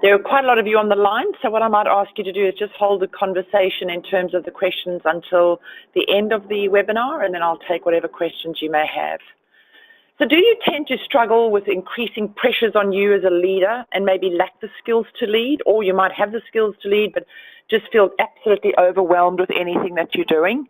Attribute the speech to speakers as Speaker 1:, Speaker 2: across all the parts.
Speaker 1: There are quite a lot of you on the line, so what I might ask you to do is just hold the conversation in terms of the questions until the end of the webinar, and then I'll take whatever questions you may have. So do you tend to struggle with increasing pressures on you as a leader and maybe lack the skills to lead, or you might have the skills to lead but just feel absolutely overwhelmed with anything that you're doing?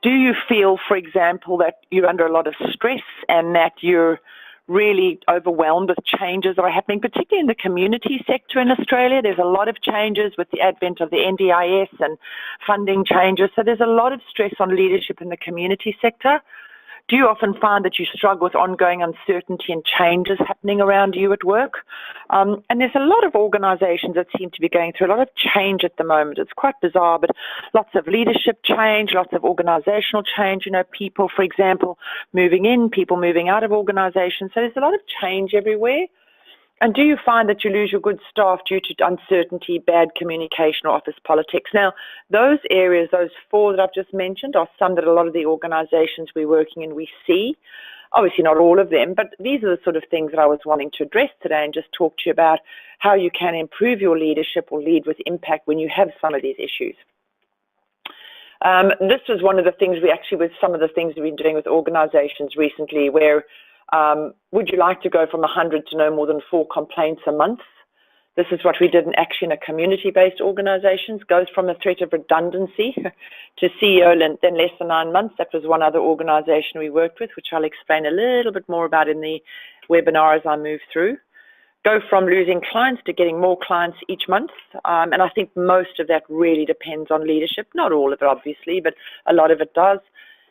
Speaker 1: Do you feel, for example, that you're under a lot of stress and that you're really overwhelmed with changes that are happening, particularly in the community sector in Australia? There's a lot of changes with the advent of the NDIS and funding changes. So there's a lot of stress on leadership in the community sector. Do you often find that you struggle with ongoing uncertainty and changes happening around you at work? And there's a lot of organisations that seem to be going through a lot of change at the moment. It's quite bizarre, but lots of leadership change, lots of organisational change. You know, people, for example, moving in, people moving out of organisations. So there's a lot of change everywhere. And do you find that you lose your good staff due to uncertainty, bad communication, or office politics? Now, those areas, those four that I've just mentioned, are some that a lot of the organisations we're working in we see. Obviously not all of them, but these are the sort of things that I was wanting to address today and just talk to you about how you can improve your leadership or lead with impact when you have some of these issues. This was one of the things with some of the things we've been doing with organisations recently, where would you like to go from 100 to no more than 4 complaints a month? This is what we did in a community-based organisations, goes from a threat of redundancy to CEO in less than 9 months. That was one other organisation we worked with, which I'll explain a little bit more about in the webinar as I move through. Go from losing clients to getting more clients each month. And I think most of that really depends on leadership. Not all of it, obviously, but a lot of it does.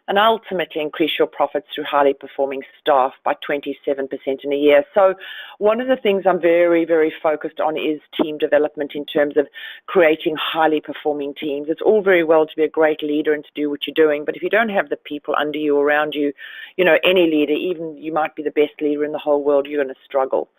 Speaker 1: And ultimately increase your profits through highly performing staff by 27% in a year. So one of the things I'm very, very focused on is team development in terms of creating highly performing teams. It's all very well to be a great leader and to do what you're doing, but if you don't have the people under you, around you, you know, any leader, even you might be the best leader in the whole world, you're going to struggle.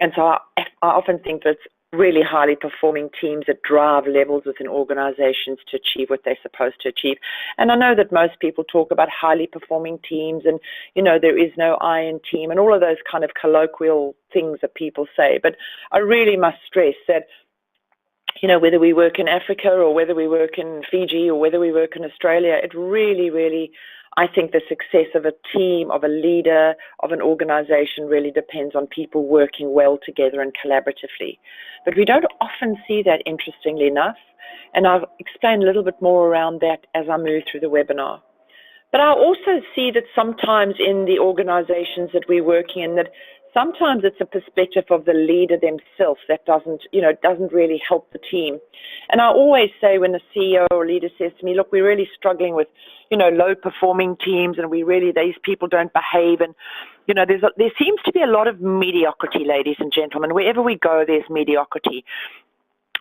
Speaker 1: And so I often think that it's really highly performing teams that drive levels within organizations to achieve what they're supposed to achieve. And I know that most people talk about highly performing teams and, you know, there is no I in team and all of those kind of colloquial things that people say. But I really must stress that, you know, whether we work in Africa or whether we work in Fiji or whether we work in Australia, it really, really, I think the success of a team, of a leader, of an organization really depends on people working well together and collaboratively. But we don't often see that, interestingly enough, and I'll explain a little bit more around that as I move through the webinar. But I also see that sometimes in the organizations that we're working in, that sometimes it's a perspective of the leader themselves that doesn't really help the team. And I always say when the CEO or leader says to me, look, we're really struggling with, you know, low performing teams and these people don't behave. And, you know, there seems to be a lot of mediocrity, ladies and gentlemen. Wherever we go, there's mediocrity.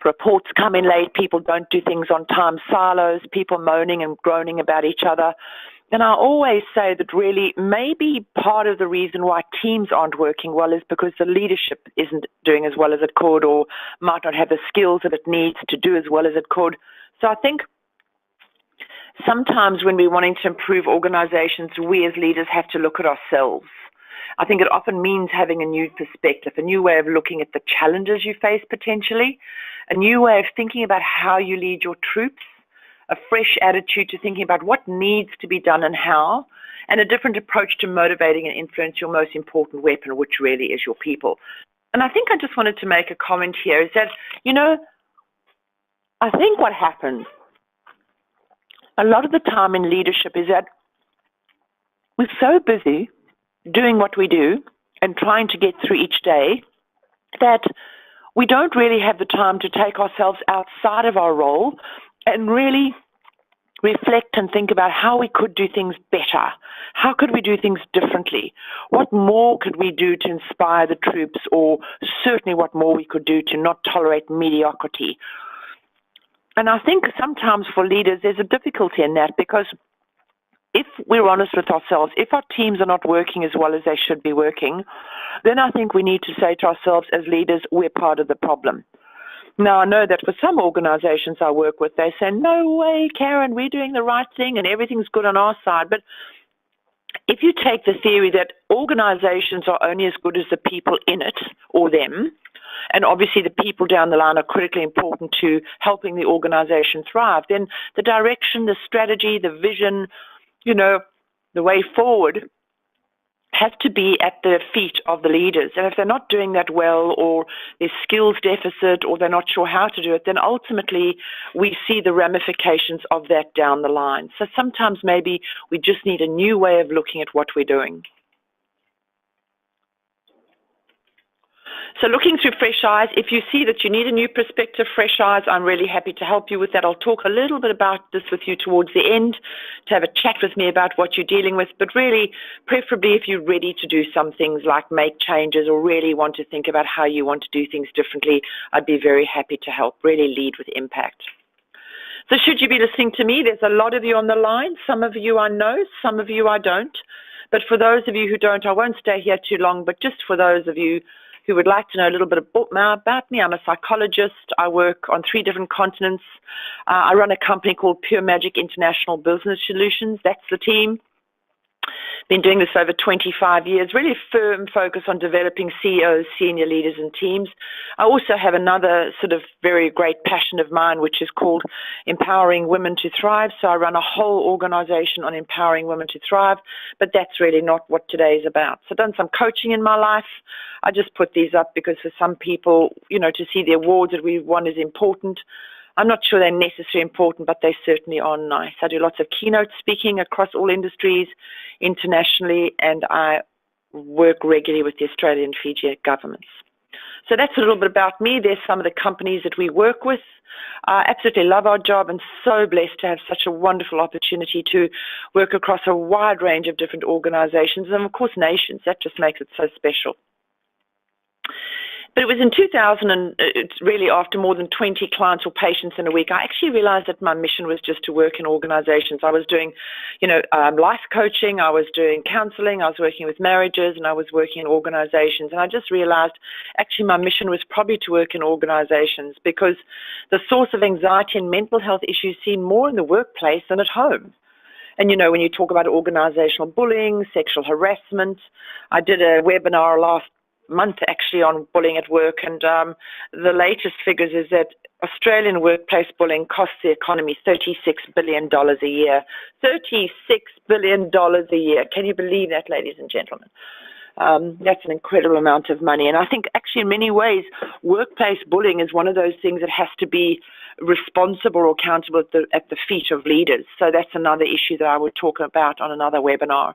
Speaker 1: Reports come in late, people don't do things on time, silos, people moaning and groaning about each other. And I always say that really maybe part of the reason why teams aren't working well is because the leadership isn't doing as well as it could or might not have the skills that it needs to do as well as it could. So I think sometimes when we're wanting to improve organizations, we as leaders have to look at ourselves. I think it often means having a new perspective, a new way of looking at the challenges you face potentially, a new way of thinking about how you lead your troops, a fresh attitude to thinking about what needs to be done and how, and a different approach to motivating and influence your most important weapon, which really is your people. And I think I just wanted to make a comment here is that, you know, I think what happens a lot of the time in leadership is that we're so busy doing what we do and trying to get through each day that we don't really have the time to take ourselves outside of our role and really reflect and think about how we could do things better. How could we do things differently? What more could we do to inspire the troops, or certainly what more we could do to not tolerate mediocrity? And I think sometimes for leaders there's a difficulty in that, because if we're honest with ourselves, if our teams are not working as well as they should be working, then I think we need to say to ourselves as leaders, we're part of the problem. Now, I know that for some organizations I work with, they say, no way, Karen, we're doing the right thing and everything's good on our side. But if you take the theory that organizations are only as good as the people in it or them, and obviously the people down the line are critically important to helping the organization thrive, then the direction, the strategy, the vision, the way forward have to be at the feet of the leaders. And if they're not doing that well, or there's skills deficit, or they're not sure how to do it, then ultimately we see the ramifications of that down the line. So sometimes maybe we just need a new way of looking at what we're doing. So looking through fresh eyes, if you see that you need a new perspective, fresh eyes, I'm really happy to help you with that. I'll talk a little bit about this with you towards the end, to have a chat with me about what you're dealing with. But really, preferably if you're ready to do some things like make changes or really want to think about how you want to do things differently, I'd be very happy to help, really lead with impact. So should you be listening to me, there's a lot of you on the line. Some of you I know, some of you I don't. But for those of you who don't, I won't stay here too long, but just for those of you who would like to know a little bit about me, I'm a psychologist. I work on 3 different continents. I run a company called Pure Magic International Business Solutions. That's the team. Been doing this over 25 years, really firm focus on developing CEOs, senior leaders and teams. I also have another sort of very great passion of mine, which is called empowering women to thrive. So I run a whole organization on empowering women to thrive, but that's really not what today is about. So I've done some coaching in my life. I just put these up because for some people, to see the awards that we've won is important. I'm not sure they're necessarily important, but they certainly are nice. I do lots of keynote speaking across all industries, internationally, and I work regularly with the Australian and Fiji governments. So that's a little bit about me. There's some of the companies that we work with. I absolutely love our job and so blessed to have such a wonderful opportunity to work across a wide range of different organizations and, of course, nations. That just makes it so special. But it was in 2000, and it's really after more than 20 clients or patients in a week, I actually realized that my mission was just to work in organizations. I was doing, life coaching, I was doing counseling, I was working with marriages, and I was working in organizations. And I just realized actually my mission was probably to work in organizations because the source of anxiety and mental health issues seem more in the workplace than at home. And, when you talk about organizational bullying, sexual harassment, I did a webinar last month actually on bullying at work, and the latest figures is that Australian workplace bullying costs the economy $36 billion a year. $36 billion a year. Can you believe that, ladies and gentlemen? That's an incredible amount of money. And I think actually in many ways, workplace bullying is one of those things that has to be responsible or accountable at the feet of leaders. So that's another issue that I would talk about on another webinar.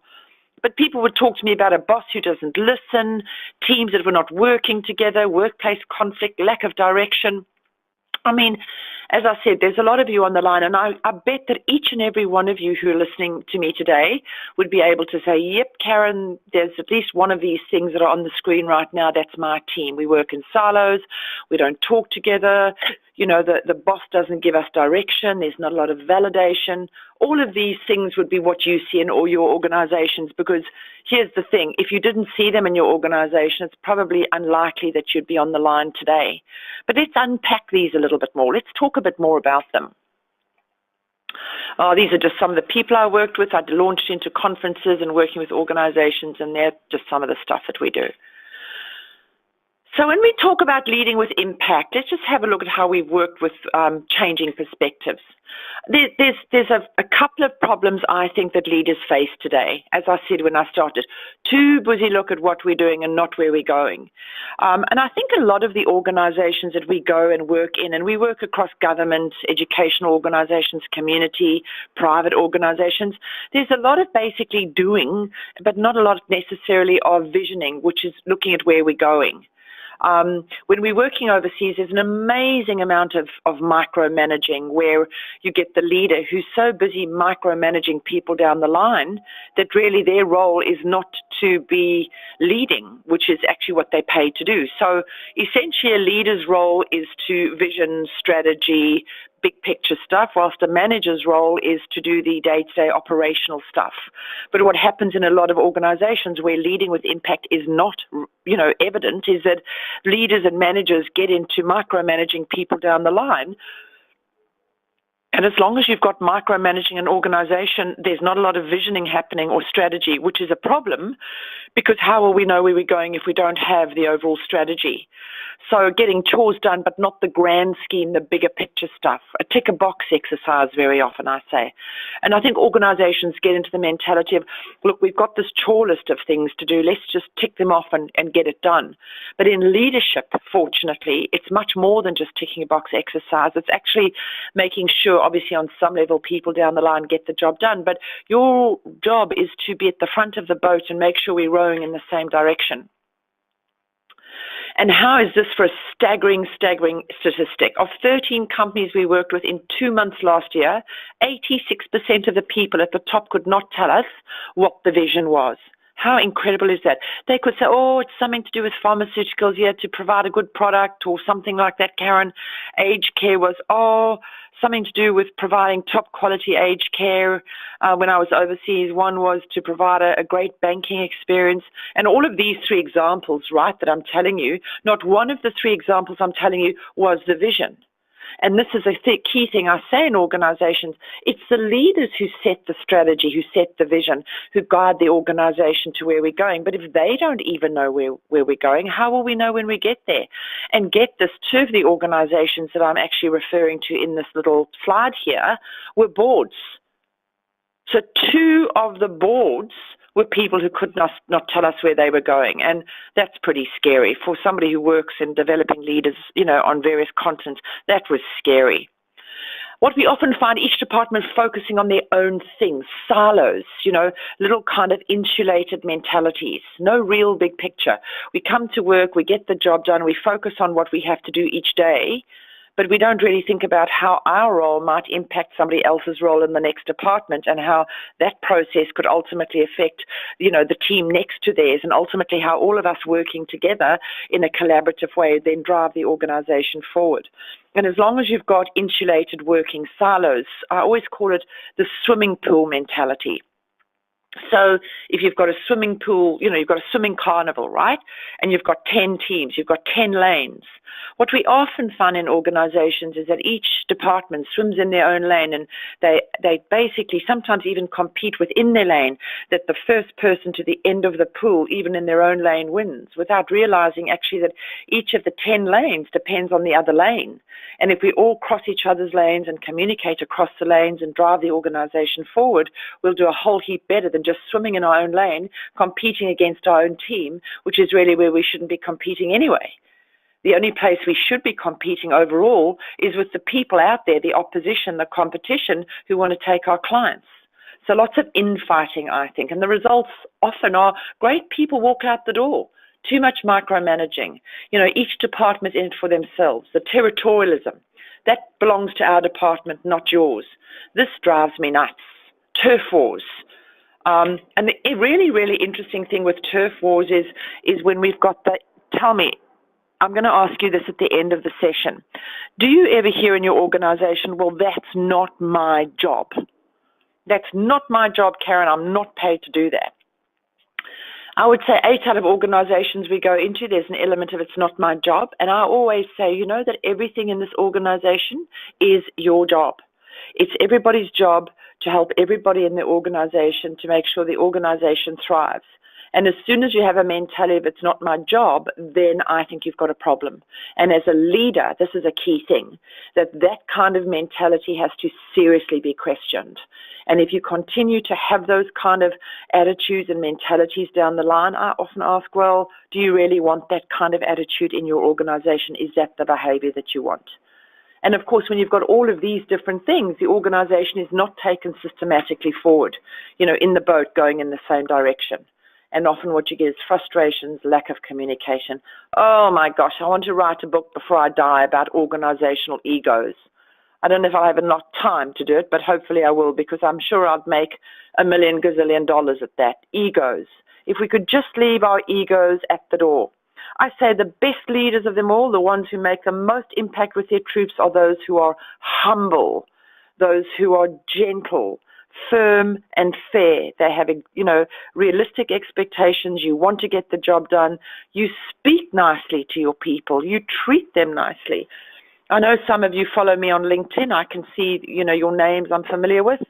Speaker 1: But people would talk to me about a boss who doesn't listen, teams that were not working together, workplace conflict, lack of direction. I mean, as I said, there's a lot of you on the line, and I bet that each and every one of you who are listening to me today would be able to say, yep, Karen, there's at least one of these things that are on the screen right now. That's my team. We work in silos. We don't talk together. The boss doesn't give us direction. There's not a lot of validation. All of these things would be what you see in all your organizations, because here's the thing. If you didn't see them in your organization, it's probably unlikely that you'd be on the line today. But let's unpack these a little bit more. Let's talk a bit more about them. These are just some of the people I worked with. I launched into conferences and working with organizations, and they're just some of the stuff that we do. So when we talk about leading with impact, let's just have a look at how we've worked with changing perspectives. There's a couple of problems I think that leaders face today. As I said when I started, too busy look at what we're doing and not where we're going. And I think a lot of the organizations that we go and work in, and we work across government, educational organizations, community, private organizations, there's a lot of basically doing, but not a lot necessarily of visioning, which is looking at where we're going. When we're working overseas, there's an amazing amount of micromanaging where you get the leader who's so busy micromanaging people down the line that really their role is not to be leading, which is actually what they're paid to do. So essentially a leader's role is to vision, strategy, big picture stuff, whilst a manager's role is to do the day-to-day operational stuff. But what happens in a lot of organizations where leading with impact is not, evident, is that leaders and managers get into micromanaging people down the line. And as long as you've got micromanaging an organization, there's not a lot of visioning happening or strategy, which is a problem, because how will we know where we're going if we don't have the overall strategy? So getting chores done, but not the grand scheme, the bigger picture stuff. A tick a box exercise very often, I say. And I think organizations get into the mentality of, look, we've got this chore list of things to do. Let's just tick them off and get it done. But in leadership, fortunately, it's much more than just ticking a box exercise. It's actually making sure, obviously, on some level, people down the line get the job done. But your job is to be at the front of the boat and make sure we're rowing in the same direction. And how is this for a staggering statistic? Of 13 companies we worked with in 2 months last year, 86% of the people at the top could not tell us what the vision was. How incredible is that? They could say, oh, it's something to do with pharmaceuticals, yeah, to provide a good product or something like that, Karen. Aged care was, something to do with providing top quality aged care. When I was overseas, one was to provide a great banking experience. And all of these 3 examples, right, that I'm telling you, not one of the 3 examples I'm telling you was the vision. And this is a key thing I say in organizations. It's the leaders who set the strategy, who set the vision, who guide the organization to where we're going. But if they don't even know where we're going, how will we know when we get there? And get this, 2 of the organizations that I'm actually referring to in this little slide here were boards. So 2 of the boards were people who could not tell us where they were going. And that's pretty scary. For somebody who works in developing leaders, on various continents, that was scary. What we often find, each department focusing on their own things, silos, little kind of insulated mentalities, no real big picture. We come to work, we get the job done, we focus on what we have to do each day, but we don't really think about how our role might impact somebody else's role in the next department and how that process could ultimately affect, the team next to theirs, and ultimately how all of us working together in a collaborative way then drive the organization forward. And as long as you've got insulated working silos, I always call it the swimming pool mentality. So if you've got a swimming pool, you've got a swimming carnival, right? And you've got 10 teams, you've got 10 lanes. What we often find in organizations is that each department swims in their own lane, and they basically sometimes even compete within their lane, that the first person to the end of the pool, even in their own lane, wins, without realizing actually that each of the 10 lanes depends on the other lane. And if we all cross each other's lanes and communicate across the lanes and drive the organization forward, we'll do a whole heap better than just swimming in our own lane, competing against our own team, which is really where we shouldn't be competing anyway. The only place we should be competing overall is with the people out there, the opposition, the competition, who want to take our clients. So lots of infighting, I think. And the results often are great people walk out the door. Too much micromanaging. Each department in it for themselves. The territorialism. That belongs to our department, not yours. This drives me nuts. Turf wars. And the really, really interesting thing with turf wars is when we've got tell me, I'm going to ask you this at the end of the session. Do you ever hear in your organization, well, that's not my job? That's not my job, Karen. I'm not paid to do that. I would say 8 out of organizations we go into, there's an element of it's not my job. And I always say, that everything in this organization is your job. It's everybody's job to help everybody in the organization to make sure the organization thrives. And as soon as you have a mentality of it's not my job, then I think you've got a problem. And as a leader, this is a key thing, that kind of mentality has to seriously be questioned. And if you continue to have those kind of attitudes and mentalities down the line, I often ask, well, do you really want that kind of attitude in your organization? Is that the behavior that you want? And of course, when you've got all of these different things, the organization is not taken systematically forward, in the boat going in the same direction. And often what you get is frustrations, lack of communication. Oh my gosh, I want to write a book before I die about organizational egos. I don't know if I'll have enough time to do it, but hopefully I will, because I'm sure I'd make $1 million gazillion at that. Egos. If we could just leave our egos at the door. I say the best leaders of them all, the ones who make the most impact with their troops, are those who are humble, those who are gentle, firm and fair. They have, realistic expectations. You want to get the job done. You speak nicely to your people. You treat them nicely. I know some of you follow me on LinkedIn. I can see, your names I'm familiar with.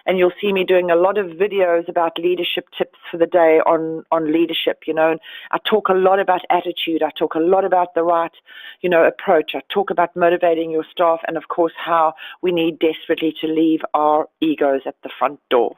Speaker 1: and you'll see me doing a lot of videos about leadership tips for the day on leadership, and I talk a lot about attitude. I talk a lot about the right, approach. I talk about motivating your staff, and of course, how we need desperately to leave our egos at the front door.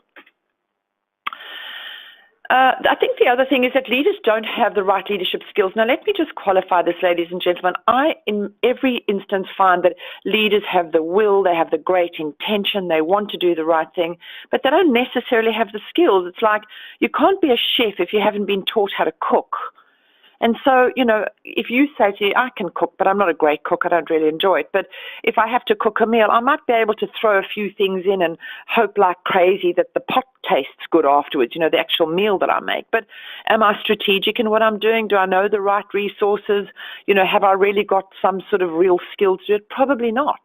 Speaker 1: I think the other thing is that leaders don't have the right leadership skills. Now, let me just qualify this, ladies and gentlemen. I, in every instance, find that leaders have the will, they have the great intention, they want to do the right thing, but they don't necessarily have the skills. It's like you can't be a chef if you haven't been taught how to cook. And so, if you say to me, I can cook, but I'm not a great cook, I don't really enjoy it. But if I have to cook a meal, I might be able to throw a few things in and hope like crazy that the pot tastes good afterwards, the actual meal that I make. But am I strategic in what I'm doing? Do I know the right resources? Have I really got some sort of real skill to it? Probably not.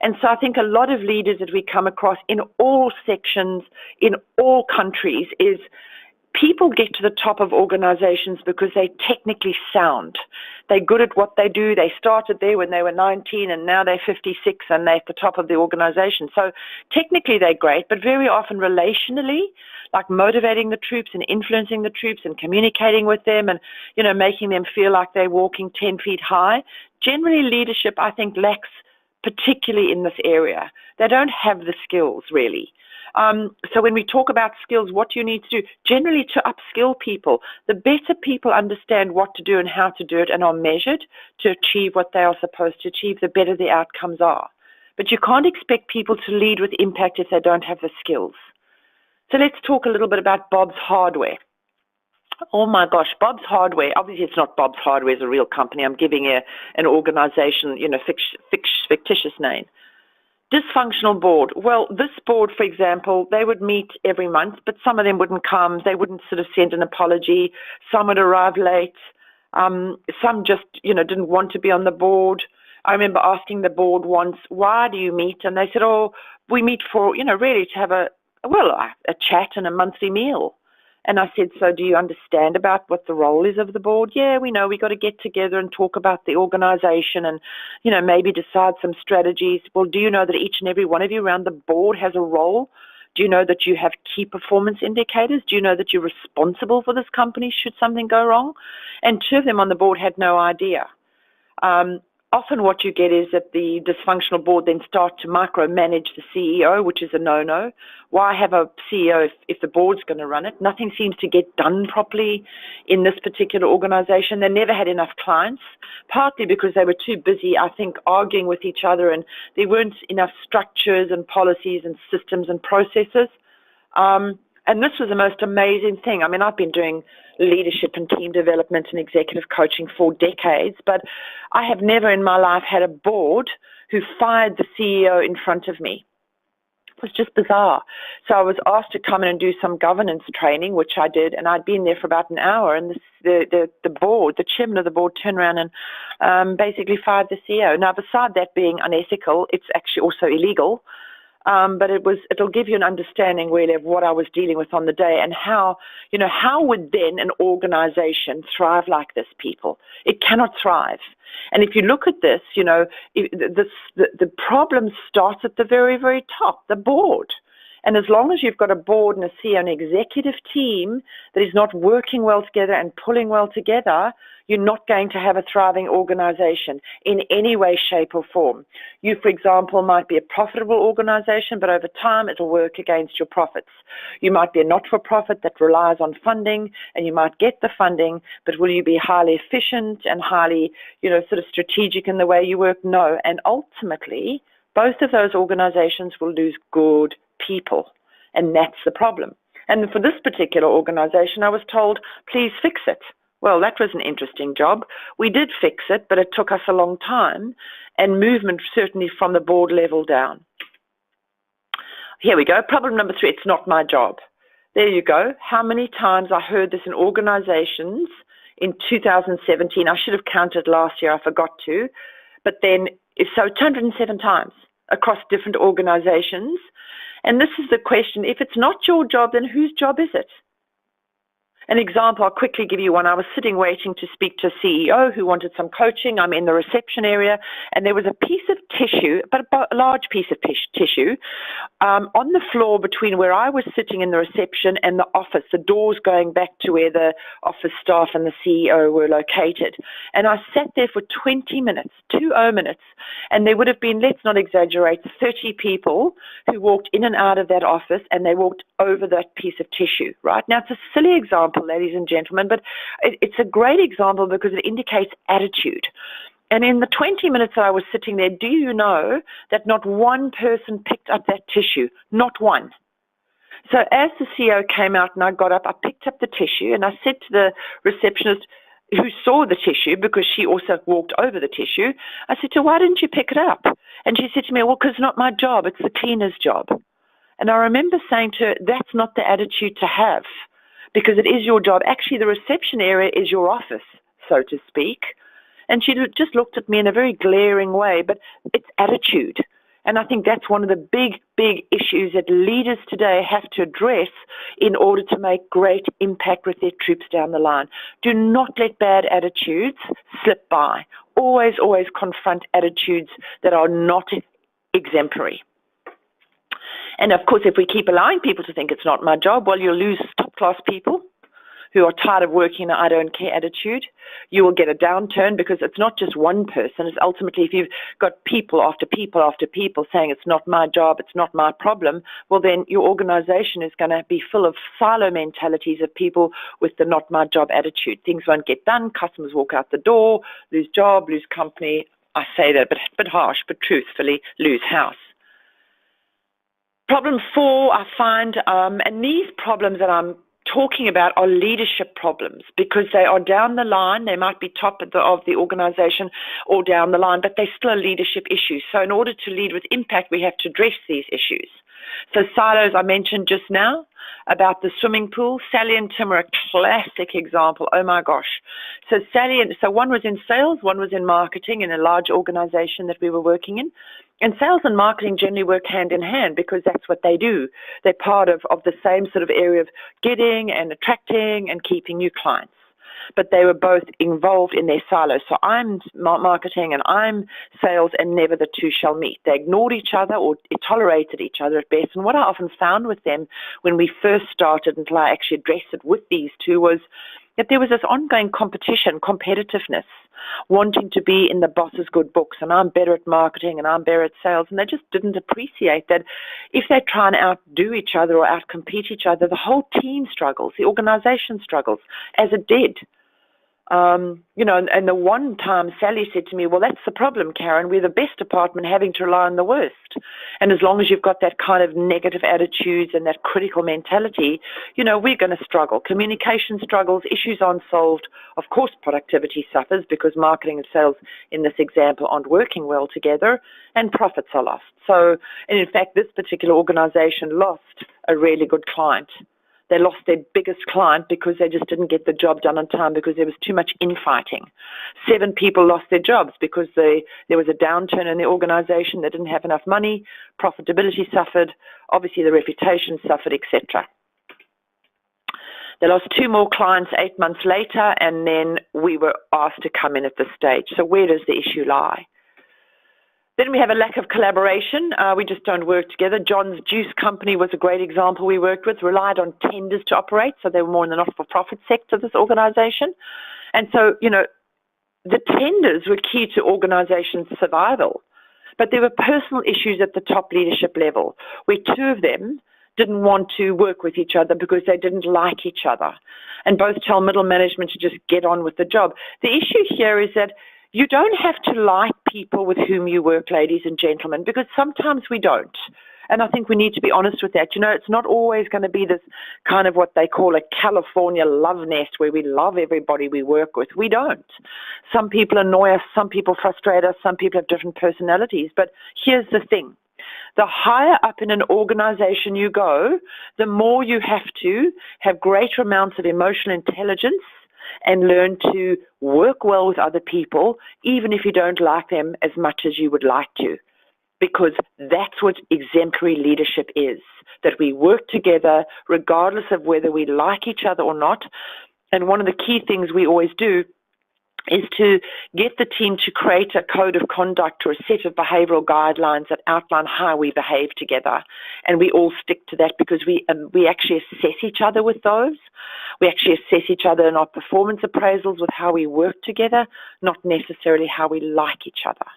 Speaker 1: And so I think a lot of leaders that we come across in all sections, in all countries, is people get to the top of organizations because they're technically sound. They're good at what they do. They started there when they were 19 and now they're 56 and they're at the top of the organization. So technically they're great, but very often relationally, like motivating the troops and influencing the troops and communicating with them and, making them feel like they're walking 10 feet high. Generally leadership, I think, lacks particularly in this area. They don't have the skills really. So when we talk about skills, what do you need to do? Generally to upskill people. The better people understand what to do and how to do it and are measured to achieve what they are supposed to achieve, the better the outcomes are. But you can't expect people to lead with impact if they don't have the skills. So let's talk a little bit about Bob's Hardware. Oh my gosh, Bob's Hardware. Obviously it's not Bob's Hardware, it's a real company. I'm giving an organization, fictitious name. Dysfunctional board. Well, this board, for example, they would meet every month, but some of them wouldn't come. They wouldn't sort of send an apology. Some would arrive late. Some just, didn't want to be on the board. I remember asking the board once, why do you meet? And they said, oh, we meet for, really to have a chat and a monthly meal. And I said, so do you understand about what the role is of the board? Yeah, we know we got to get together and talk about the organization and, maybe decide some strategies. Well, do you know that each and every one of you around the board has a role? Do you know that you have key performance indicators? Do you know that you're responsible for this company should something go wrong? And two of them on the board had no idea. Often what you get is that the dysfunctional board then start to micromanage the CEO, which is a no-no. Why have a CEO if the board's going to run it? Nothing seems to get done properly in this particular organization. They never had enough clients, partly because they were too busy, I think, arguing with each other, and there weren't enough structures and policies and systems and processes. And this was the most amazing thing. I mean, I've been doing leadership and team development and executive coaching for decades, but I have never in my life had a board who fired the CEO in front of me. It was just bizarre. So I was asked to come in and do some governance training, which I did, and I'd been there for about an hour, and the board, the chairman of the board, turned around and basically fired the CEO. Now, beside that being unethical, it's actually also illegal. But it'll give you an understanding really of what I was dealing with on the day and how would then an organization thrive like this, people? It cannot thrive. And if you look at this, the problem starts at the very, very top, the board. And as long as you've got a board and a CEO, an executive team that is not working well together and pulling well together, you're not going to have a thriving organization in any way, shape, or form. You, for example, might be a profitable organization, but over time it'll work against your profits. You might be a not-for-profit that relies on funding, and you might get the funding, but will you be highly efficient and highly, sort of strategic in the way you work? No. And ultimately, both of those organizations will lose good people, and that's the problem. And for this particular organization, I was told, please fix it. Well, that was an interesting job. We did fix it, but it took us a long time, and movement certainly from the board level down. Here we go. Problem number 3, it's not my job. There you go. How many times I heard this in organizations in 2017. I should have counted last year. I forgot to. But then, so 207 times across different organizations. And this is the question. If it's not your job, then whose job is it? An example, I'll quickly give you one. I was sitting waiting to speak to a CEO who wanted some coaching. I'm in the reception area, and there was a piece of tissue, but a large piece of tissue, on the floor between where I was sitting in the reception and the office, the doors going back to where the office staff and the CEO were located. And I sat there for 20 minutes, 20 minutes, and there would have been, let's not exaggerate, 30 people who walked in and out of that office, and they walked over that piece of tissue, right? Now, it's a silly example, ladies and gentlemen, but it's a great example because it indicates attitude. And in the 20 minutes that I was sitting there, do you know that not one person picked up that tissue? Not one. So as the CEO came out and I got up, I picked up the tissue and I said to the receptionist who saw the tissue, because she also walked over the tissue, I said to her, why didn't you pick it up? And she said to me, well, because it's not my job, it's the cleaner's job. And I remember saying to her, that's not the attitude to have, because it is your job. Actually, the reception area is your office, so to speak. And she just looked at me in a very glaring way, but it's attitude. And I think that's one of the big, big issues that leaders today have to address in order to make great impact with their troops down the line. Do not let bad attitudes slip by. Always, always confront attitudes that are not exemplary. And of course, if we keep allowing people to think it's not my job, well, you'll lose top-class people who are tired of working in an I don't care attitude. You will get a downturn because it's not just one person. It's ultimately, if you've got people after people after people saying it's not my job, it's not my problem, well, then your organization is going to be full of silo mentalities of people with the not my job attitude. Things won't get done. Customers walk out the door, lose job, lose company. I say that, but harsh, but truthfully, lose house. Problem 4, I find, and these problems that I'm talking about are leadership problems, because they are down the line. They might be top of the organization or down the line, but they're still leadership issues. So in order to lead with impact, we have to address these issues. So silos, I mentioned just now about the swimming pool. Sally and Tim are a classic example. Oh my gosh. So one was in sales, one was in marketing in a large organization that we were working in. And sales and marketing generally work hand in hand because that's what they do. They're part of the same sort of area of getting and attracting and keeping new clients. But they were both involved in their silos. So I'm marketing and I'm sales, and never the two shall meet. They ignored each other or tolerated each other at best. And what I often found with them when we first started, until I actually addressed it with these two, was that there was this ongoing competition, competitiveness, wanting to be in the boss's good books, and I'm better at marketing and I'm better at sales, and they just didn't appreciate that if they try and outdo each other or outcompete each other, the whole team struggles, the organization struggles, as it did. And the one time Sally said to me, well, that's the problem, Karen. We're the best department having to rely on the worst. And as long as you've got that kind of negative attitudes and that critical mentality, we're going to struggle. Communication struggles, issues aren't solved. Of course, productivity suffers because marketing and sales in this example aren't working well together, and profits are lost. So, and in fact, this particular organization lost a really good client. They lost their biggest client because they just didn't get the job done on time because there was too much infighting. 7 people lost their jobs because there was a downturn in the organization. They didn't have enough money. Profitability suffered. Obviously, the reputation suffered, etc. They lost 2 more clients 8 months later, and then we were asked to come in at this stage. So where does the issue lie? Then we have a lack of collaboration. We just don't work together. John's Juice Company was a great example we worked with, relied on tenders to operate, so they were more in the not-for-profit sector of this organization. And so, the tenders were key to organization's survival. But there were personal issues at the top leadership level, where 2 of them didn't want to work with each other because they didn't like each other. And both tell middle management to just get on with the job. The issue here is that you don't have to like people with whom you work, ladies and gentlemen, because sometimes we don't. And I think we need to be honest with that. It's not always going to be this kind of what they call a California love nest where we love everybody we work with. We don't. Some people annoy us, some people frustrate us, some people have different personalities. But here's the thing. The higher up in an organization you go, the more you have to have greater amounts of emotional intelligence and learn to work well with other people, even if you don't like them as much as you would like to, because that's what exemplary leadership is, that we work together regardless of whether we like each other or not. And one of the key things we always do is to get the team to create a code of conduct or a set of behavioral guidelines that outline how we behave together. And we all stick to that because we actually assess each other with those. We actually assess each other in our performance appraisals with how we work together, not necessarily how we like each other.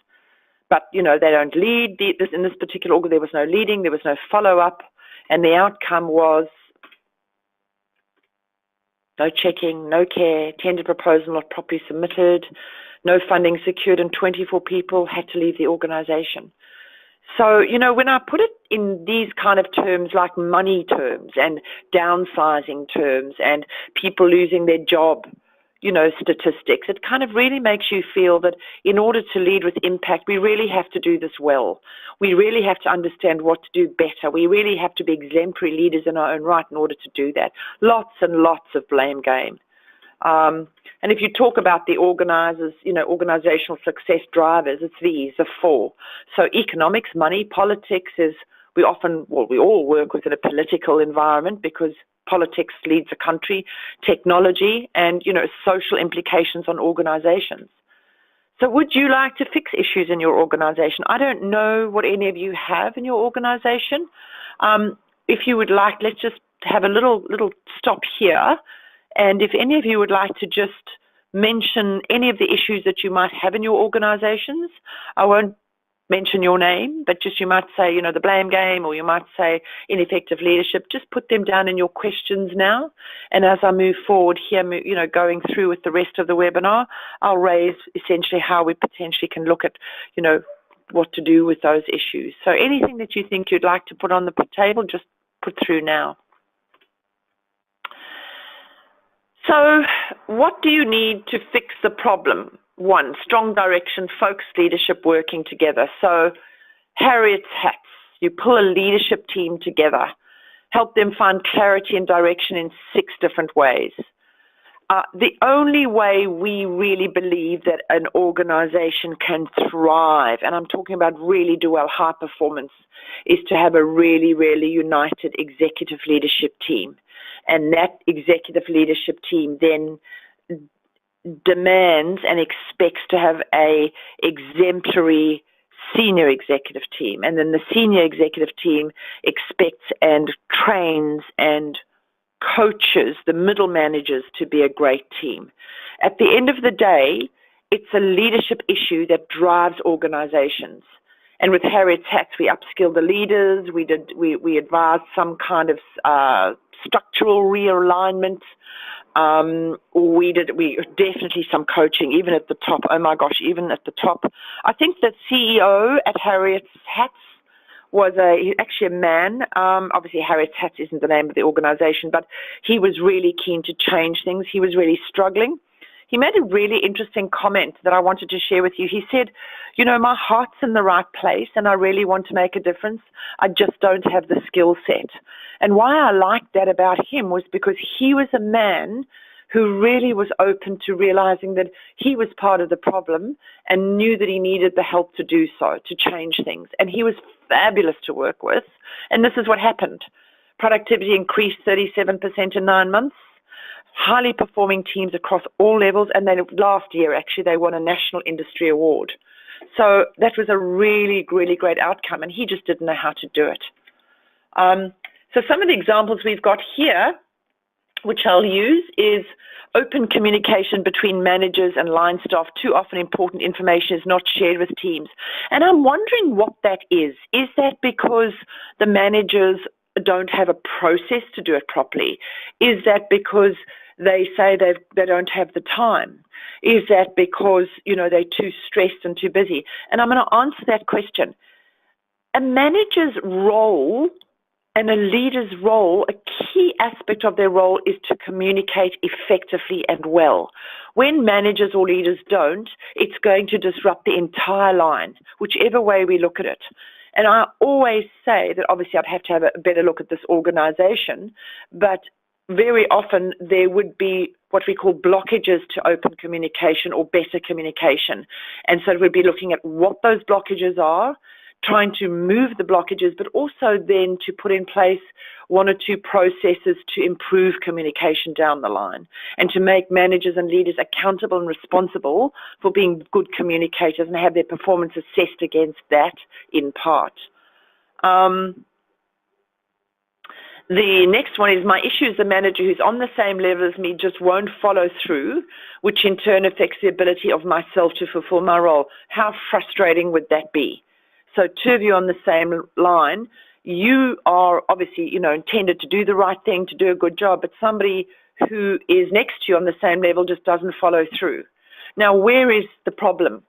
Speaker 1: But, they don't lead. In this particular org, there was no leading, there was no follow-up, and the outcome was no checking, no care, tender proposal not properly submitted, no funding secured, and 24 people had to leave the organization. So, when I put it in these kind of terms like money terms and downsizing terms and people losing their job, statistics, it kind of really makes you feel that in order to lead with impact, we really have to do this well. We really have to understand what to do better. We really have to be exemplary leaders in our own right in order to do that. Lots and lots of blame game. And if you talk about the organizers, organizational success drivers, it's the four. So economics, money, politics we all work within a political environment because politics leads a country, technology, and, social implications on organizations. So would you like to fix issues in your organization? I don't know what any of you have in your organization. If you would like, let's just have a little stop here. And if any of you would like to just mention any of the issues that you might have in your organizations, I won't mention your name, but just you might say, the blame game, or you might say ineffective leadership. Just put them down in your questions now. And as I move forward here, going through with the rest of the webinar, I'll raise essentially how we potentially can look at, what to do with those issues. So anything that you think you'd like to put on the table, just put through now. So what do you need to fix the problem? 1, strong direction, focused leadership working together. So Harriet's hats, you pull a leadership team together, help them find clarity and direction in 6 different ways. The only way we really believe that an organization can thrive, and I'm talking about really do well, high performance, is to have a really, really united executive leadership team. And that executive leadership team then demands and expects to have a exemplary senior executive team. And then the senior executive team expects and trains and coaches the middle managers to be a great team. At the end of the day, it's a leadership issue that drives organizations. And with Harriet's hats, we upskill the leaders. We advised some kind of structural realignment. We definitely some coaching, even at the top. Oh my gosh, even at the top. I think the CEO at Harriet's Hats was actually a man. Obviously, Harriet's Hats isn't the name of the organization, but he was really keen to change things. He was really struggling. He made a really interesting comment that I wanted to share with you. He said, my heart's in the right place and I really want to make a difference. I just don't have the skill set. And why I liked that about him was because he was a man who really was open to realizing that he was part of the problem and knew that he needed the help to do so, to change things. And he was fabulous to work with. And this is what happened. Productivity increased 37% in 9 months. Highly performing teams across all levels, and then last year actually they won a national industry award. So that was a really, really great outcome, and he just didn't know how to do it. So some of the examples we've got here, which I'll use, is open communication between managers and line staff. Too often important information is not shared with teams. And I'm wondering what that is. Is that because the managers don't have a process to do it properly? Is that because they say they don't have the time? Is that because, they're too stressed and too busy? And I'm going to answer that question. A manager's role and a leader's role, a key aspect of their role is to communicate effectively and well. When managers or leaders don't, it's going to disrupt the entire line, whichever way we look at it. And I always say that obviously I'd have to have a better look at this organization, but very often there would be what we call blockages to open communication or better communication. And so we'd be looking at what those blockages are, trying to move the blockages, but also then to put in place one or two processes to improve communication down the line and to make managers and leaders accountable and responsible for being good communicators and have their performance assessed against that in part. The next one is, my issue is the manager who's on the same level as me just won't follow through, which in turn affects the ability of myself to fulfill my role. How frustrating would that be? So two of you on the same line, you are obviously, intended to do the right thing, to do a good job, but somebody who is next to you on the same level just doesn't follow through. Now, where is the problem?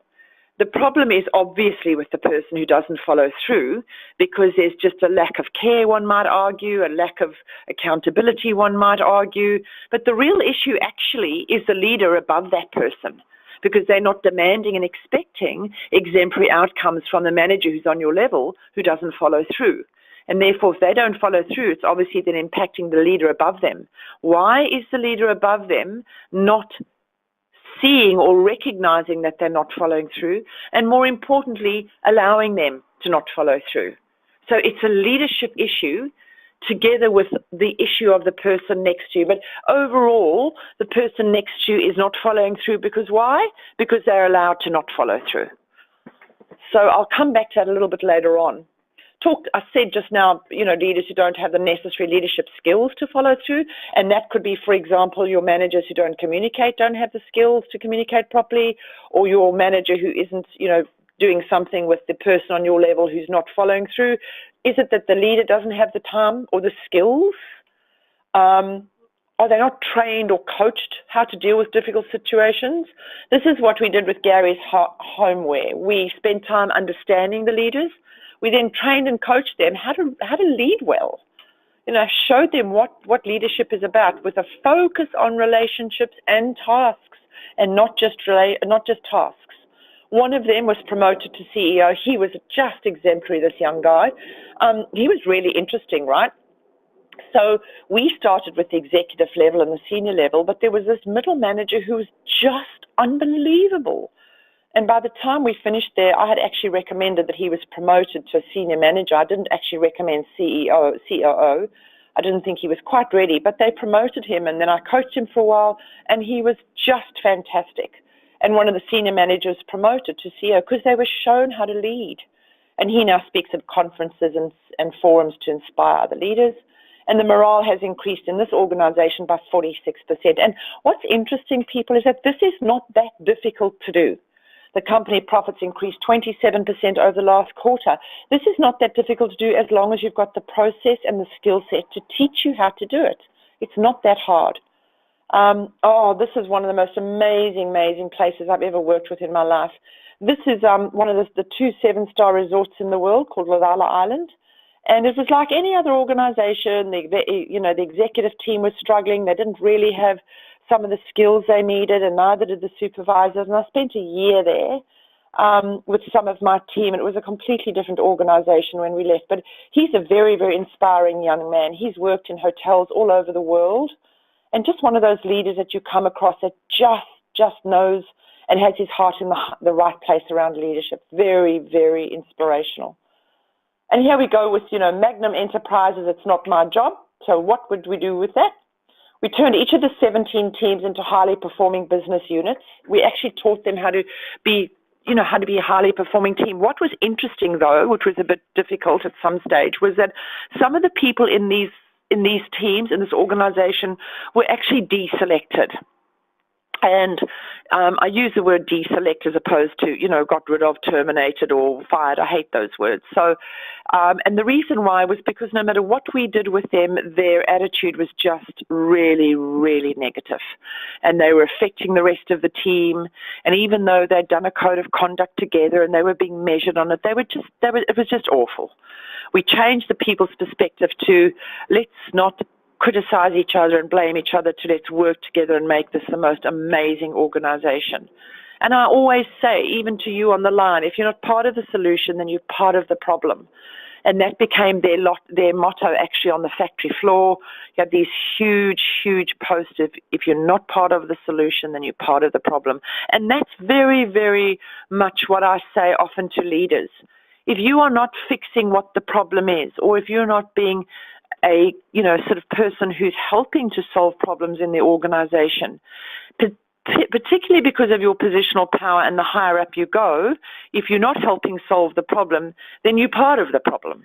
Speaker 1: The problem is obviously with the person who doesn't follow through, because there's just a lack of care, one might argue, a lack of accountability, one might argue. But the real issue actually is the leader above that person, because they're not demanding and expecting exemplary outcomes from the manager who's on your level who doesn't follow through. And therefore, if they don't follow through, it's obviously then impacting the leader above them. Why is the leader above them not seeing or recognizing that they're not following through, and more importantly, allowing them to not follow through? So it's a leadership issue together with the issue of the person next to you. But overall, the person next to you is not following through because why? Because they're allowed to not follow through. So I'll come back to that a little bit later on. I said just now, leaders who don't have the necessary leadership skills to follow through, and that could be, for example, your managers who don't have the skills to communicate properly, or your manager who isn't, doing something with the person on your level who's not following through. Is it that the leader doesn't have the time or the skills? Are they not trained or coached how to deal with difficult situations? This is what we did with Garry's Homeware. We spent time understanding the leaders. We then trained and coached them how to lead well. Showed them what leadership is about, with a focus on relationships and tasks, and not just tasks. One of them was promoted to CEO. He was just exemplary, this young guy. He was really interesting, right? So we started with the executive level and the senior level, but there was this middle manager who was just unbelievable. And by the time we finished there, I had actually recommended that he was promoted to a senior manager. I didn't actually recommend COO. I didn't think he was quite ready, but they promoted him, and then I coached him for a while, and he was just fantastic. And one of the senior managers promoted to CEO because they were shown how to lead. And he now speaks at conferences and forums to inspire other leaders. And the morale has increased in this organization by 46%. And what's interesting, people, is that this is not that difficult to do. The company profits increased 27% over the last quarter. This is not that difficult to do as long as you've got the process and the skill set to teach you how to do it. It's not that hard. This is one of the most amazing places I've ever worked with in my life. This is one of the 2 7-star resorts in the world called Lalala Island. And it was like any other organization. The executive team was struggling. They didn't really have some of the skills they needed, and neither did the supervisors. And I spent a year there with some of my team, and it was a completely different organization when we left. But he's a very, very inspiring young man. He's worked in hotels all over the world, and just one of those leaders that you come across that just knows and has his heart in the right place around leadership. Very, very inspirational. And here we go with, Magnum Enterprises. It's not my job. So what would we do with that? We turned each of the 17 teams into highly performing business units. We actually taught them how to be a highly performing team. What was interesting, though, which was a bit difficult at some stage, was that some of the people in these teams, in this organization, were actually deselected. And I use the word deselect as opposed to, got rid of, terminated, or fired. I hate those words. So, and the reason why was because no matter what we did with them, their attitude was just really, really negative. And they were affecting the rest of the team. And even though they'd done a code of conduct together and they were being measured on it, it was just awful. We changed the people's perspective to, let's not criticize each other and blame each other, to let's work together and make this the most amazing organization. And I always say, even to you on the line, if you're not part of the solution, then you're part of the problem. And that became their motto actually on the factory floor. You had these huge posters. If you're not part of the solution, then you're part of the problem. And that's very, very much what I say often to leaders. If you are not fixing what the problem is, or if you're not being a, sort of person who's helping to solve problems in the organization, particularly because of your positional power and the higher up you go, if you're not helping solve the problem, then you're part of the problem.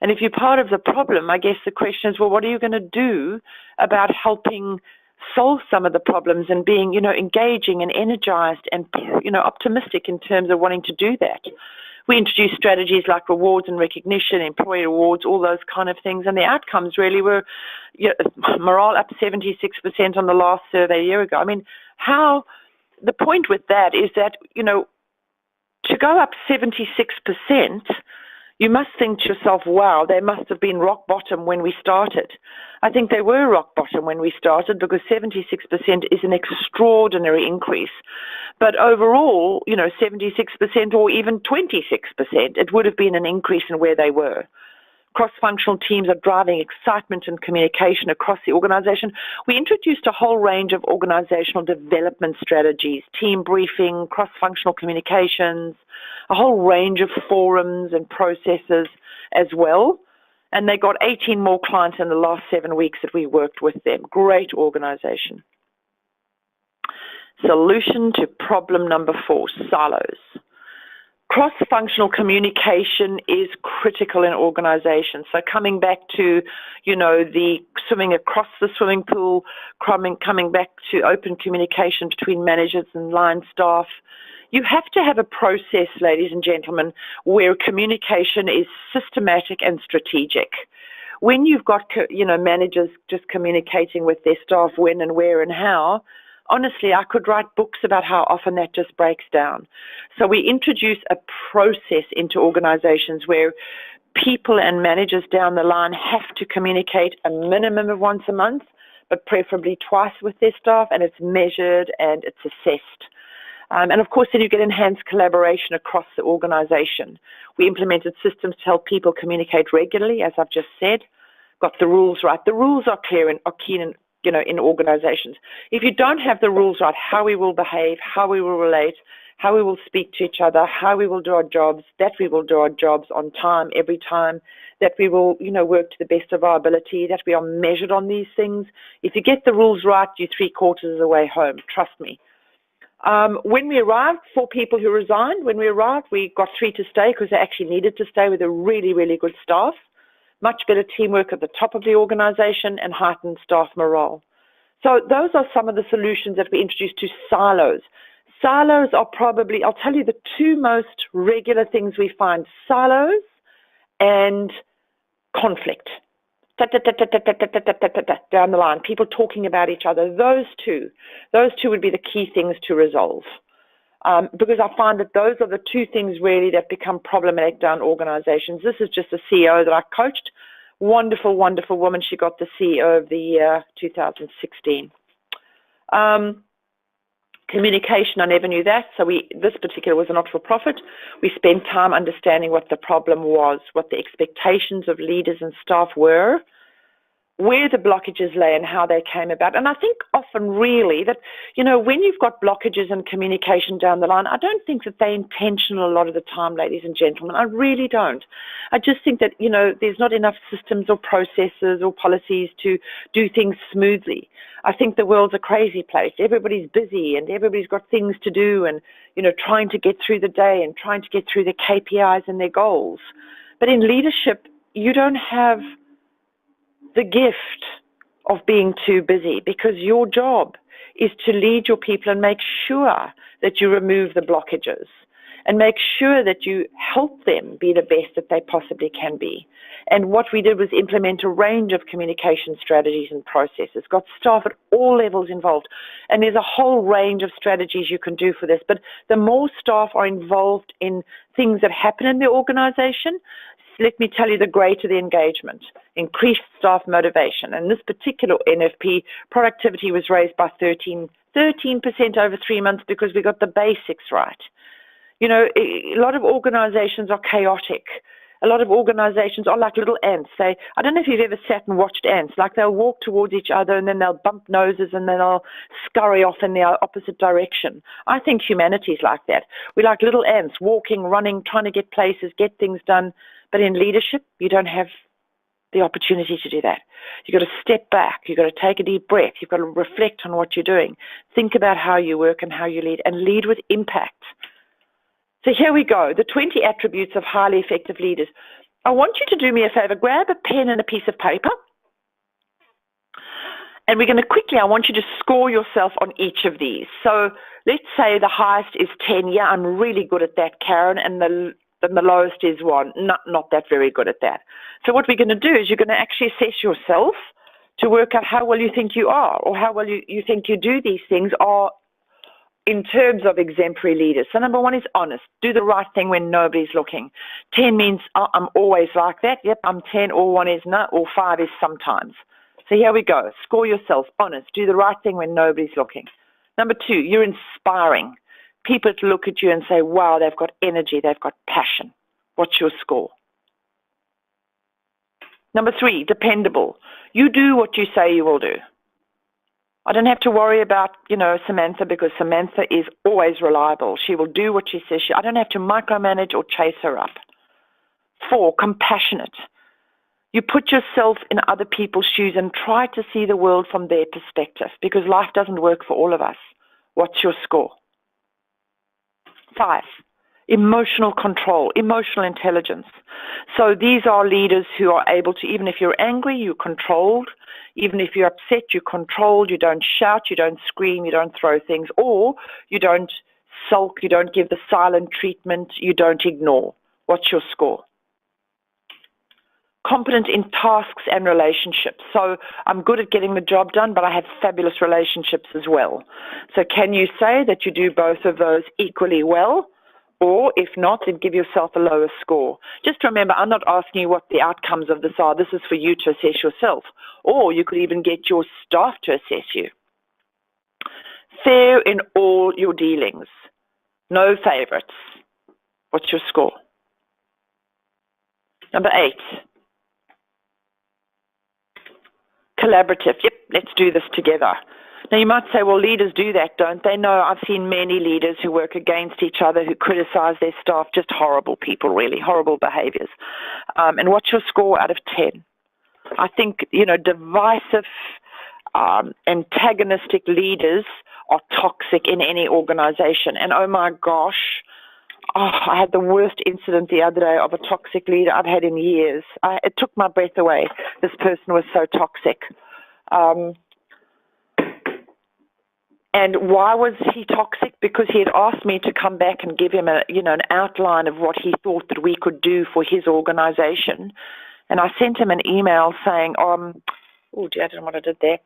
Speaker 1: And if you're part of the problem, I guess the question is, well, what are you going to do about helping solve some of the problems and being, engaging and energized and, optimistic in terms of wanting to do that? We introduced strategies like rewards and recognition, employee rewards, all those kind of things. And the outcomes really were morale up 76% on the last survey a year ago. I mean, the point with that is that, to go up 76%, you must think to yourself, wow, they must have been rock bottom when we started. I think they were rock bottom when we started because 76% is an extraordinary increase. But overall, 76% or even 26%, it would have been an increase in where they were. Cross-functional teams are driving excitement and communication across the organization. We introduced a whole range of organizational development strategies, team briefing, cross-functional communications, a whole range of forums and processes as well. And they got 18 more clients in the last 7 weeks that we worked with them. Great organization. Solution to problem number 4, silos. Cross-functional communication is critical in organizations. So coming back to, the swimming across the swimming pool, coming back to open communication between managers and line staff, you have to have a process, ladies and gentlemen, where communication is systematic and strategic. When you've got, managers just communicating with their staff when and where and how, honestly, I could write books about how often that just breaks down. So we introduce a process into organizations where people and managers down the line have to communicate a minimum of once a month, but preferably twice with their staff, and it's measured and it's assessed. And of course, then you get enhanced collaboration across the organization. We implemented systems to help people communicate regularly, as I've just said. Got the rules right. The rules are clear and are keen and in organizations. If you don't have the rules right, how we will behave, how we will relate, how we will speak to each other, how we will do our jobs, that we will do our jobs on time, every time, that we will, work to the best of our ability, that we are measured on these things. If you get the rules right, you're 3/4 of the way home. Trust me. When we arrived, 4 people who resigned. When we arrived, we got 3 to stay because they actually needed to stay with a really, really good staff. Much better teamwork at the top of the organization and heightened staff morale. So those are some of the solutions that we introduced to silos. Silos are probably, I'll tell you, the 2 most regular things we find: silos and conflict. Down the line, people talking about each other. Those two would be the key things to resolve. Because I find that those are the 2 things really that become problematic down organizations. This is just a CEO that I coached. Wonderful, wonderful woman. She got the CEO of the year 2016. Communication, I never knew that. So this particular was a not-for-profit. We spent time understanding what the problem was, what the expectations of leaders and staff were, where the blockages lay and how they came about. And I think often really that, when you've got blockages in communication down the line, I don't think that they're intentional a lot of the time, ladies and gentlemen. I really don't. I just think that, there's not enough systems or processes or policies to do things smoothly. I think the world's a crazy place. Everybody's busy and everybody's got things to do and, trying to get through the day and trying to get through the KPIs and their goals. But in leadership, you don't have the gift of being too busy, because your job is to lead your people and make sure that you remove the blockages and make sure that you help them be the best that they possibly can be. And what we did was implement a range of communication strategies and processes, got staff at all levels involved. And there's a whole range of strategies you can do for this. But the more staff are involved in things that happen in the organization, let me tell you, the greater the engagement, increased staff motivation. And this particular NFP, productivity was raised by 13% over 3 months because we got the basics right. A lot of organizations are chaotic. a lot of organizations are like little ants. I don't know if you've ever sat and watched ants. Like they'll walk towards each other and then they'll bump noses and then they'll scurry off in the opposite direction. I think humanity's like that. We're like little ants, walking, running, trying to get places, get things done. But in leadership, you don't have the opportunity to do that. You've got to step back. You've got to take a deep breath. You've got to reflect on what you're doing. Think about how you work and how you lead, and lead with impact. So here we go, the 20 attributes of highly effective leaders. I want you to do me a favor, grab a pen and a piece of paper. And we're going to quickly, I want you to score yourself on each of these. So let's say the highest is 10. Yeah, I'm really good at that, Karen. And the lowest is 1. Not that very good at that. So what we're going to do is you're going to actually assess yourself to work out how well you think you are, or how well you think you do these things, or in terms of exemplary leaders. So number 1 is honest. Do the right thing when nobody's looking. 10 means, oh, I'm always like that. Yep, I'm 10, or 1 is no, or 5 is sometimes. So here we go. Score yourself. Honest. Do the right thing when nobody's looking. Number 2, you're inspiring. People look at you and say, wow, they've got energy. They've got passion. What's your score? Number 3, dependable. You do what you say you will do. I don't have to worry about, Samantha, because Samantha is always reliable. She will do what she says. I don't have to micromanage or chase her up. 4, compassionate. You put yourself in other people's shoes and try to see the world from their perspective, because life doesn't work for all of us. What's your score? 5, emotional control, emotional intelligence. So these are leaders who are able to, even if you're angry, you're controlled. Even if you're upset, you're controlled. You don't shout, you don't scream, you don't throw things, or you don't sulk, you don't give the silent treatment, you don't ignore. What's your score? Competent in tasks and relationships. So I'm good at getting the job done, but I have fabulous relationships as well. So can you say that you do both of those equally well? Or if not, then give yourself a lower score. Just remember, I'm not asking you what the outcomes of this are. This is for you to assess yourself. Or you could even get your staff to assess you. Fair in all your dealings. No favorites. What's your score? Number 8. Collaborative. Yep, let's do this together. Now, you might say, well, leaders do that, don't they? No, I've seen many leaders who work against each other, who criticize their staff, just horrible people, really, horrible behaviors. And what's your score out of 10? I think, divisive, antagonistic leaders are toxic in any organization. And oh my gosh, I had the worst incident the other day of a toxic leader I've had in years. It took my breath away. This person was so toxic. And why was he toxic? Because he had asked me to come back and give him an outline of what he thought that we could do for his organization. And I sent him an email saying, oh dear, I don't know what I did there.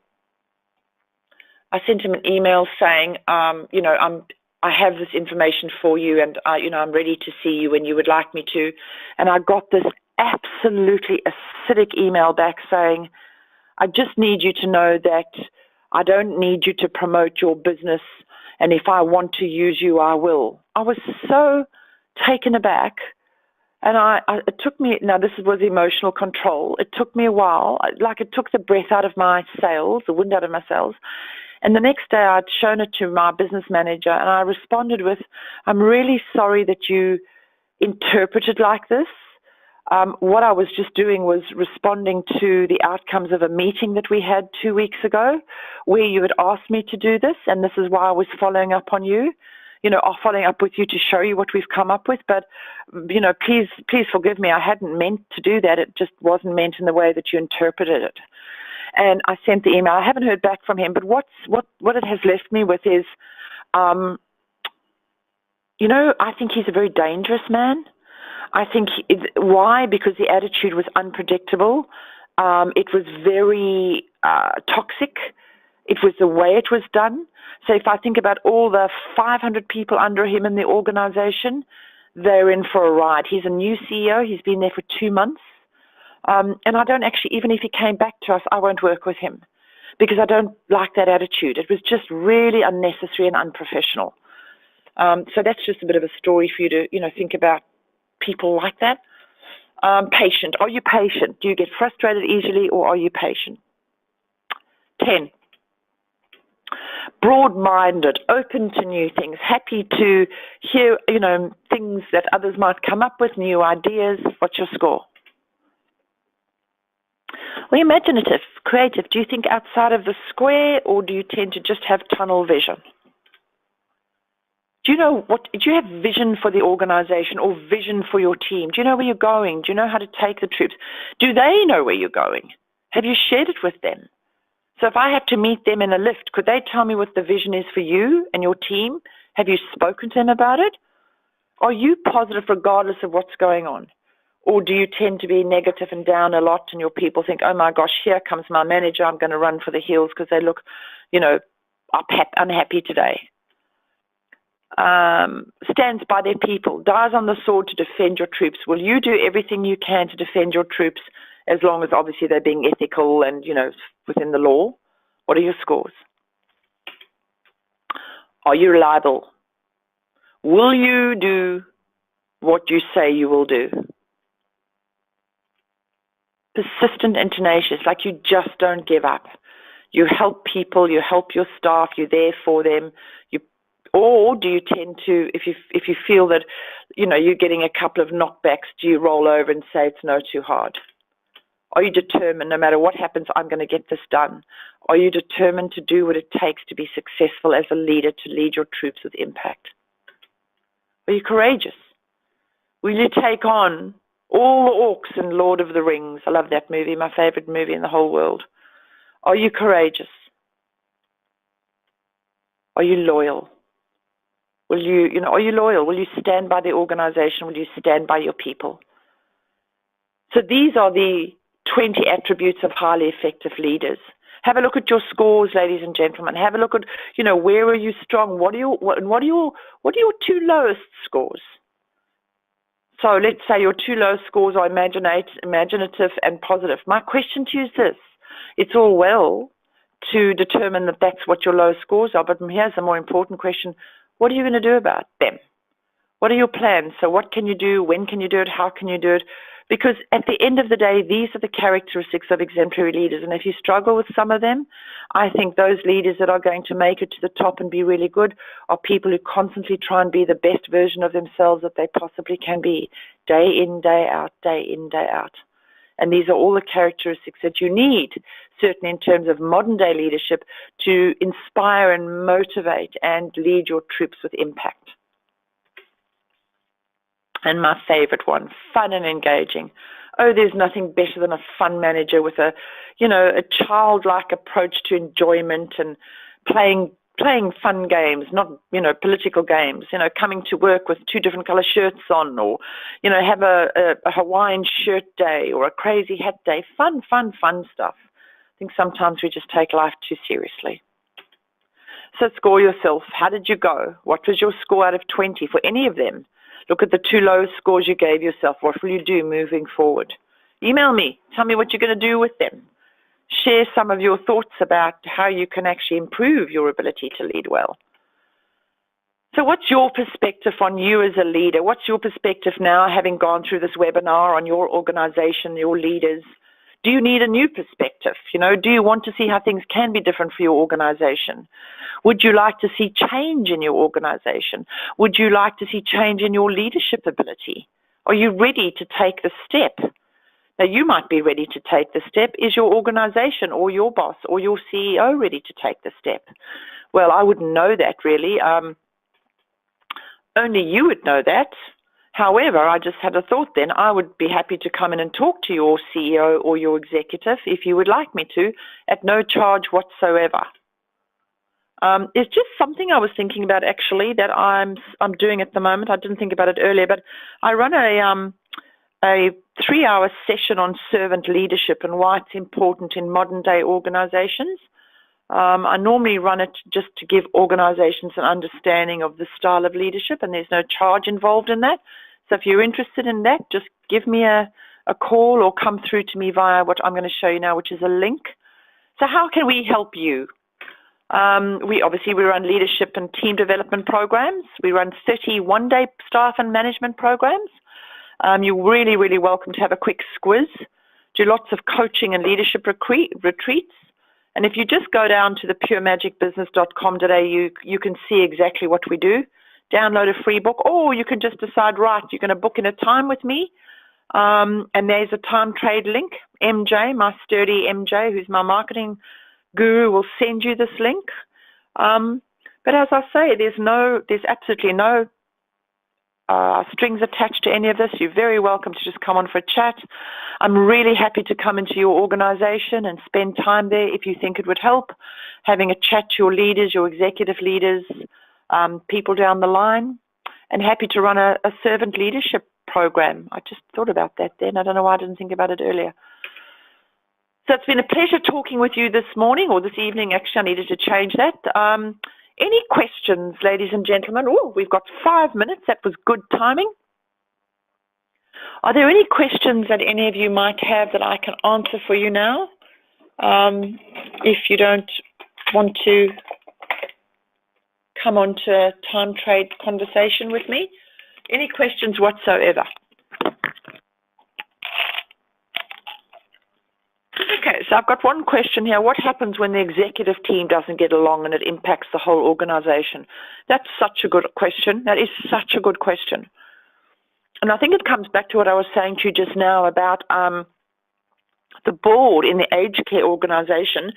Speaker 1: I sent him an email saying, I have this information for you, and I'm ready to see you when you would like me to. And I got this absolutely acidic email back saying, I just need you to know that I don't need you to promote your business, and if I want to use you, I will. I was so taken aback, and it took me, now this was emotional control, it took me a while, like it took the breath out of my sails, the wind out of my sails, and the next day I'd shown it to my business manager, and I responded with, I'm really sorry that you interpreted like this. What I was just doing was responding to the outcomes of a meeting that we had 2 weeks ago where you had asked me to do this, and this is why I was following up on you, following up with you to show you what we've come up with. But, please forgive me. I hadn't meant to do that. It just wasn't meant in the way that you interpreted it. And I sent the email. I haven't heard back from him, but what it has left me with is, I think he's a very dangerous man. I think, why? Because the attitude was unpredictable. It was very toxic. It was the way it was done. So if I think about all the 500 people under him in the organization, they're in for a ride. He's a new CEO. He's been there for 2 months. And I don't actually, even if he came back to us, I won't work with him because I don't like that attitude. It was just really unnecessary and unprofessional. So that's just a bit of a story for you to, think about people like that. Patient. Are you patient? Do you get frustrated easily, or are you patient? 10. Broad-minded, open to new things, happy to hear, things that others might come up with, new ideas. What's your score? Well, imaginative, creative. Do you think outside of the square, or do you tend to just have tunnel vision? Do you have vision for the organization or vision for your team? Do you know where you're going? Do you know how to take the troops? Do they know where you're going? Have you shared it with them? So if I have to meet them in a lift, could they tell me what the vision is for you and your team? Have you spoken to them about it? Are you positive regardless of what's going on? Or do you tend to be negative and down a lot, and your people think, oh my gosh, here comes my manager, I'm going to run for the hills because they look, unhappy today. Stands by their people, dies on the sword to defend your troops. Will you do everything you can to defend your troops, as long as obviously they're being ethical and, within the law? What are your scores? Are you reliable? Will you do what you say you will do? Persistent and tenacious, like you just don't give up. You help people, you help your staff, you're there for them. Or do you tend to, if you feel that, you're getting a couple of knockbacks, do you roll over and say it's no too hard? Are you determined, no matter what happens, I'm going to get this done? Are you determined to do what it takes to be successful as a leader, to lead your troops with impact? Are you courageous? Will you take on all the orcs in Lord of the Rings? I love that movie, my favorite movie in the whole world. Are you courageous? Are you loyal? Are you loyal? Will you stand by the organization? Will you stand by your people? So these are the 20 attributes of highly effective leaders. Have a look at your scores, ladies and gentlemen. Have a look at, where are you strong? What are your two lowest scores? So let's say your two lowest scores are imaginative and positive. My question to you is this. It's all well to determine that that's what your low scores are, but here's a more important question. What are you going to do about them? What are your plans? So what can you do? When can you do it? How can you do it? Because at the end of the day, these are the characteristics of exemplary leaders. And if you struggle with some of them, I think those leaders that are going to make it to the top and be really good are people who constantly try and be the best version of themselves that they possibly can be, day in, day out, day in, day out. And these are all the characteristics that you need, certainly in terms of modern day leadership, to inspire and motivate and lead your troops with impact. And my favorite one, fun and engaging. Oh, there's nothing better than a fun manager with a childlike approach to enjoyment and playing fun games, not, political games, coming to work with 2 different color shirts on, or, have a Hawaiian shirt day or a crazy hat day. Fun stuff. I think sometimes we just take life too seriously. So score yourself. How did you go? What was your score out of 20 for any of them? Look at the 2 lowest scores you gave yourself. What will you do moving forward? Email me. Tell me what you're going to do with them. Share some of your thoughts about how you can actually improve your ability to lead well. So what's your perspective on you as a leader? What's your perspective now, having gone through this webinar, on your organization, your leaders? Do you need a new perspective? Do you want to see how things can be different for your organization? Would you like to see change in your organization? Would you like to see change in your leadership ability? Are you ready to take the step? Now, you might be ready to take the step. Is your organization or your boss or your CEO ready to take the step? Well, I wouldn't know that really. Only you would know that. However, I just had a thought then. I would be happy to come in and talk to your CEO or your executive, if you would like me to, at no charge whatsoever. It's just something I was thinking about actually that I'm doing at the moment. I didn't think about it earlier, but I run a 3-hour session on servant leadership and why it's important in modern day organizations. I normally run it just to give organizations an understanding of the style of leadership, and there's no charge involved in that. So if you're interested in that, just give me a call or come through to me via what I'm going to show you now, which is a link. So how can we help you? We run leadership and team development programs. We run 30 one-day staff and management programs. You're really, really welcome to have a quick squiz. Do lots of coaching and leadership retreats. And if you just go down to the puremagicbusiness.com.au, you can see exactly what we do. Download a free book, or you can just decide, right, you're going to book in a time with me. And there's a time trade link. MJ, my sturdy MJ, who's my marketing guru, will send you this link. But as I say, there's absolutely no strings attached to any of this. You're very welcome to just come on for a chat. I'm really happy to come into your organization and spend time there if you think it would help, having a chat to your leaders, your executive leaders, people down the line, and happy to run a servant leadership program. I just thought about that then. I don't know why I didn't think about it earlier. So it's been a pleasure talking with you this morning, or this evening. Actually, I needed to change that. Any questions, ladies and gentlemen? Oh, we've got 5 minutes. That was good timing. Are there any questions that any of you might have that I can answer for you now? If you don't want to come on to a time trade conversation with me. Any questions whatsoever? Okay, so I've got one question here. What happens when the executive team doesn't get along and it impacts the whole organization? That's such a good question. That is such a good question. And I think it comes back to what I was saying to you just now about the board in the aged care organization,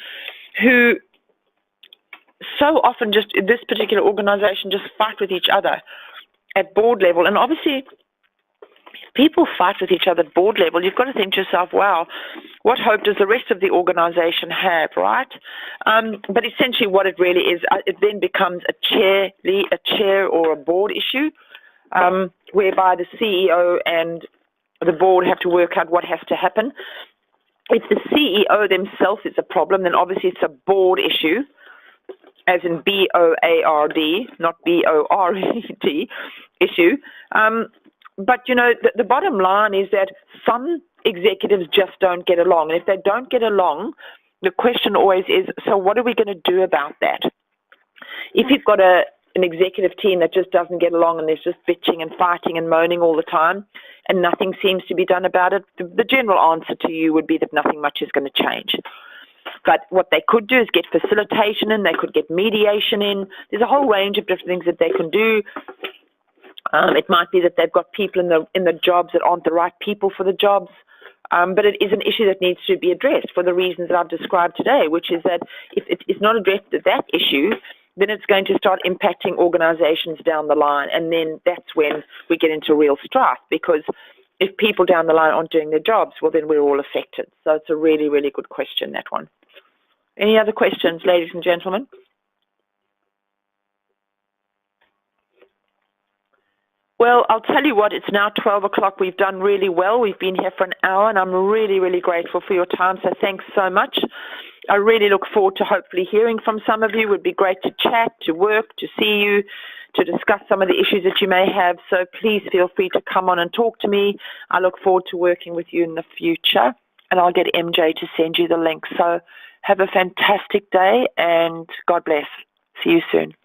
Speaker 1: who so often just, in this particular organization, just fight with each other at board level. And obviously, if people fight with each other at board level, you've got to think to yourself, wow, what hope does the rest of the organization have, right? But essentially what it really is, it then becomes a chair or a board issue, whereby the CEO and the board have to work out what has to happen. If the CEO themselves is a problem, then obviously it's a board issue, as in B-O-A-R-D, not B-O-R-E-D issue. But, you know, the bottom line is that some executives just don't get along. And if they don't get along, the question always is, so what are we going to do about that? If you've got an executive team that just doesn't get along and there's just bitching and fighting and moaning all the time and nothing seems to be done about it, the general answer to you would be that nothing much is going to change. But what they could do is get facilitation in, they could get mediation in. There's a whole range of different things that they can do. It might be that they've got people in the jobs that aren't the right people for the jobs. But it is an issue that needs to be addressed for the reasons that I've described today, which is that if it is not addressed at that issue, then it's going to start impacting organizations down the line. And then that's when we get into real strife, because if people down the line aren't doing their jobs, well, then we're all affected. So it's a really, really good question, that one. Any other questions, ladies and gentlemen? Well, I'll tell you what, it's now 12 o'clock. We've done really well. We've been here for an hour, and I'm really, really grateful for your time. So thanks so much. I really look forward to hopefully hearing from some of you. It would be great to chat, to work, to see you, to discuss some of the issues that you may have. So please feel free to come on and talk to me. I look forward to working with you in the future, and I'll get MJ to send you the link. So have a fantastic day, and God bless. See you soon.